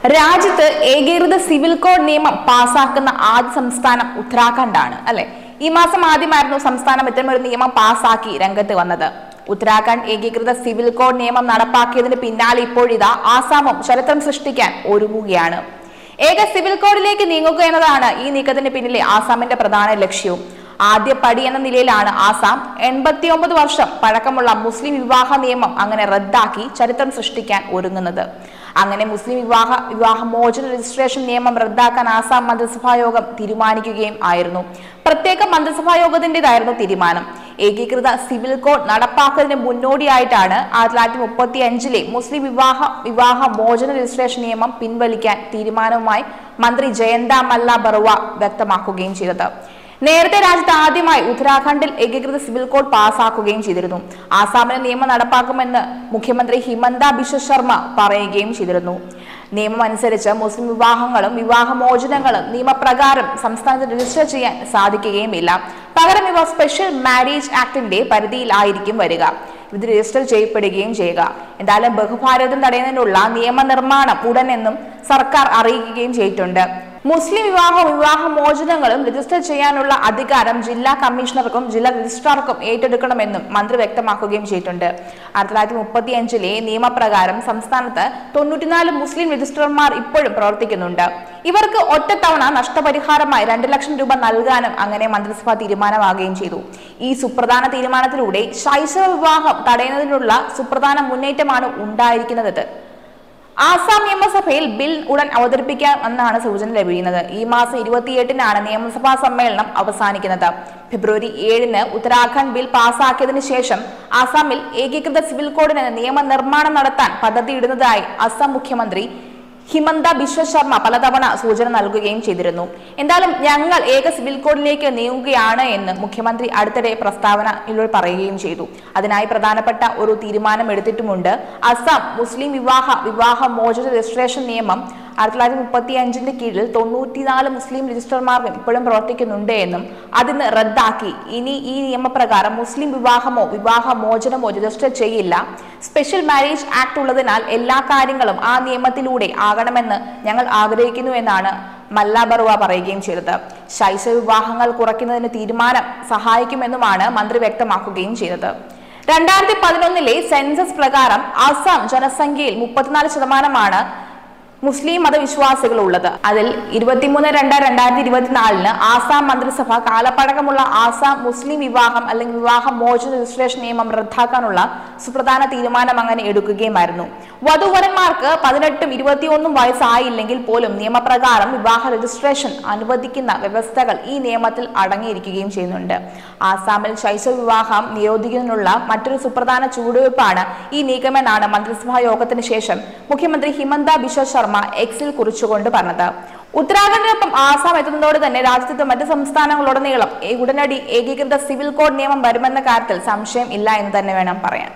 രാജ്യത്ത് ഏകീകൃത civil code നിയമം പാസാക്കുന്ന ആദ്യ സംസ്ഥാനം ഉത്തരാഖണ്ഡാണ് അല്ലെ. ഈ മാസം ആദ്യമായിരുന്നു സംസ്ഥാനം ഇത്തരമൊരു നിയമം പാസാക്കി രംഗത്ത് വന്നത്. ഉത്തരാഖണ്ഡ് ഏകീകൃത സിവിൽ കോഡ് നിയമം നടപ്പാക്കിയതിന് പിന്നാലെ ഇപ്പോഴിതാ ആസാമും ചരിത്രം സൃഷ്ടിക്കാൻ ഒരുങ്ങുകയാണ്. ഏക സിവിൽ കോഡിലേക്ക് നീങ്ങുക എന്നതാണ് ഈ നീക്കത്തിന് പിന്നിലെ ആസാമിന്റെ പ്രധാന ലക്ഷ്യവും. ആദ്യ പടി എന്ന നിലയിലാണ് ആസാം 89 വർഷം പഴക്കമുള്ള മുസ്ലിം വിവാഹ നിയമം അങ്ങനെ റദ്ദാക്കി ചരിത്രം സൃഷ്ടിക്കാൻ ഒരുങ്ങുന്നത്. അങ്ങനെ മുസ്ലിം വിവാഹമോചന രജിസ്ട്രേഷൻ നിയമം റദ്ദാക്കാൻ ആസാം മന്ത്രിസഭാ യോഗം തീരുമാനിക്കുകയും ആയിരുന്നു. പ്രത്യേക മന്ത്രിസഭാ യോഗത്തിന്റേതായിരുന്നു തീരുമാനം. ഏകീകൃത സിവിൽ കോഡ് നടപ്പാക്കുന്നതിന് മുന്നോടിയായിട്ടാണ് 1935 മുസ്ലിം വിവാഹമോചന രജിസ്ട്രേഷൻ നിയമം പിൻവലിക്കാൻ തീരുമാനവുമായി മന്ത്രി ജയന്ത മല്ല ബറുവ വ്യക്തമാക്കുകയും ചെയ്തത്. നേരത്തെ രാജ്യത്ത് ആദ്യമായി ഉത്തരാഖണ്ഡിൽ ഏകീകൃത സിവിൽ കോഡ് പാസാക്കുകയും ചെയ്തിരുന്നു. ആസാമിലെ നിയമം നടപ്പാക്കുമെന്ന് മുഖ്യമന്ത്രി ഹിമന്ത ബിശ്വ ശർമ്മ പറയുകയും ചെയ്തിരുന്നു. നിയമം അനുസരിച്ച് മുസ്ലിം വിവാഹങ്ങളും വിവാഹമോചനങ്ങളും നിയമപ്രകാരം സംസ്ഥാനത്ത് രജിസ്റ്റർ ചെയ്യാൻ സാധിക്കുകയുമില്ല. പകരം ഇവ സ്പെഷ്യൽ മാരേജ് ആക്ടിന്റെ പരിധിയിലായിരിക്കും വരിക. ഇത് രജിസ്റ്റർ ചെയ്യപ്പെടുകയും ചെയ്യുക. എന്തായാലും ബഹുഭാരതം തടയുന്നതിനുള്ള നിയമനിർമ്മാണം ഉടനെന്നും സർക്കാർ അറിയിക്കുകയും ചെയ്തിട്ടുണ്ട്. മുസ്ലിം വിവാഹമോചനങ്ങളും രജിസ്റ്റർ ചെയ്യാനുള്ള അധികാരം ജില്ലാ കമ്മീഷണർക്കും ജില്ലാ രജിസ്ട്രാർക്കും ഏറ്റെടുക്കണമെന്നും മന്ത്രി വ്യക്തമാക്കുകയും ചെയ്തിട്ടുണ്ട്. 1935 നിയമപ്രകാരം സംസ്ഥാനത്ത് 94 മുസ്ലിം രജിസ്ട്രാർമാർ ഇപ്പോഴും പ്രവർത്തിക്കുന്നുണ്ട്. ഇവർക്ക് ഒറ്റത്തവണ നഷ്ടപരിഹാരമായി 2 ലക്ഷം രൂപ നൽകാനും അങ്ങനെ മന്ത്രിസഭ തീരുമാനമാകുകയും ചെയ്തു. ഈ സുപ്രധാന തീരുമാനത്തിലൂടെ ശൈശവ വിവാഹം തടയുന്നതിനുള്ള സുപ്രധാന മുന്നേറ്റമാണ് ഉണ്ടായിരിക്കുന്നത്. ആസാം നിയമസഭയിൽ ബിൽ ഉടൻ അവതരിപ്പിക്കാമെന്നാണ് സൂചന ലഭിക്കുന്നത്. ഈ മാസം 28-നാണ് നിയമസഭാ സമ്മേളനം അവസാനിക്കുന്നത്. ഫെബ്രുവരി 7-ന് ഉത്തരാഖണ്ഡ് ബിൽ പാസാക്കിയതിനു ശേഷം ആസാമിൽ ഏകീകൃത സിവിൽ കോഡിന് നിയമനിർമ്മാണം നടത്താൻ പദ്ധതിയിടുന്നതായി അസം മുഖ്യമന്ത്രി ഹിമന്ത ബിശ്വ ശർമ്മ പലതവണ സൂചന നൽകുകയും ചെയ്തിരുന്നു. എന്തായാലും ഞങ്ങൾ ഏക സിവിൽ കോഡിലേക്ക് നീങ്ങുകയാണ് എന്ന് മുഖ്യമന്ത്രി അടുത്തിടെ പ്രസ്താവനയിലൂടെ പറയുകയും ചെയ്തു. അതിനായി പ്രധാനപ്പെട്ട ഒരു തീരുമാനം എടുത്തിട്ടുമുണ്ട്. അസം മുസ്ലിം വിവാഹമോചന രജിസ്ട്രേഷൻ നിയമം 1935 കീഴിൽ 94 മുസ്ലിം രജിസ്ട്രാർമാർക്കും ഇപ്പോഴും പ്രവർത്തിക്കുന്നുണ്ട് എന്നും അതിന് റദ്ദാക്കി ഇനി ഈ നിയമപ്രകാരം മുസ്ലിം വിവാഹമോചനമോ രജിസ്റ്റർ ചെയ്യില്ല. സ്പെഷ്യൽ മാരേജ് ആക്ട് ഉള്ളതിനാൽ എല്ലാ കാര്യങ്ങളും ആ നിയമത്തിലൂടെ ആകണമെന്ന് ഞങ്ങൾ ആഗ്രഹിക്കുന്നു എന്നാണ് മല്ല ബറുവ പറയുകയും ചെയ്തത്. ശൈശവ വിവാഹങ്ങൾ കുറയ്ക്കുന്നതിന് തീരുമാനം സഹായിക്കുമെന്നുമാണ് മന്ത്രി വ്യക്തമാക്കുകയും ചെയ്തത്. 2011 സെൻസസ് പ്രകാരം ആസാം ജനസംഖ്യയിൽ 34% മുസ്ലിം മതവിശ്വാസികൾ ഉള്ളത്. അതിൽ 23/2/2024 ആസാം മന്ത്രിസഭ കാലപ്പഴക്കമുള്ള ആസാം മുസ്ലിം വിവാഹം അല്ലെങ്കിൽ വിവാഹമോചന രജിസ്ട്രേഷൻ നിയമം റദ്ദാക്കാനുള്ള സുപ്രധാന തീരുമാനം അങ്ങനെ എടുക്കുകയുമായിരുന്നു. വധുവരന്മാർക്ക് 18ഉം 21ഉം വയസ്സായില്ലെങ്കിൽ പോലും നിയമപ്രകാരം വിവാഹ രജിസ്ട്രേഷൻ അനുവദിക്കുന്ന വ്യവസ്ഥകൾ ഈ നിയമത്തിൽ അടങ്ങിയിരിക്കുകയും ചെയ്യുന്നുണ്ട്. ആസാമിൽ ശൈശവ വിവാഹം നിരോധിക്കുന്നതിനുള്ള മറ്റൊരു സുപ്രധാന ചുവടുവയ്പ്പാണ് ഈ നീക്കമെന്നാണ് മന്ത്രിസഭാ യോഗത്തിന് ശേഷം മുഖ്യമന്ത്രി ഹിമന്ത ബിശ്വ ശർമ്മ എക്സിൽ കുറിച്ചുകൊണ്ട് പറഞ്ഞത്. ഉത്തരാഖണ്ഡിനൊപ്പം ആസാം എത്തുന്നതോടെ തന്നെ രാജ്യത്തെ മറ്റ് സംസ്ഥാനങ്ങളുടനീളം ഉടനടി ഏകീകൃത സിവിൽ കോഡ് നിയമം വരുമെന്ന കാര്യത്തിൽ സംശയം ഇല്ല എന്ന് തന്നെ വേണം പറയാൻ.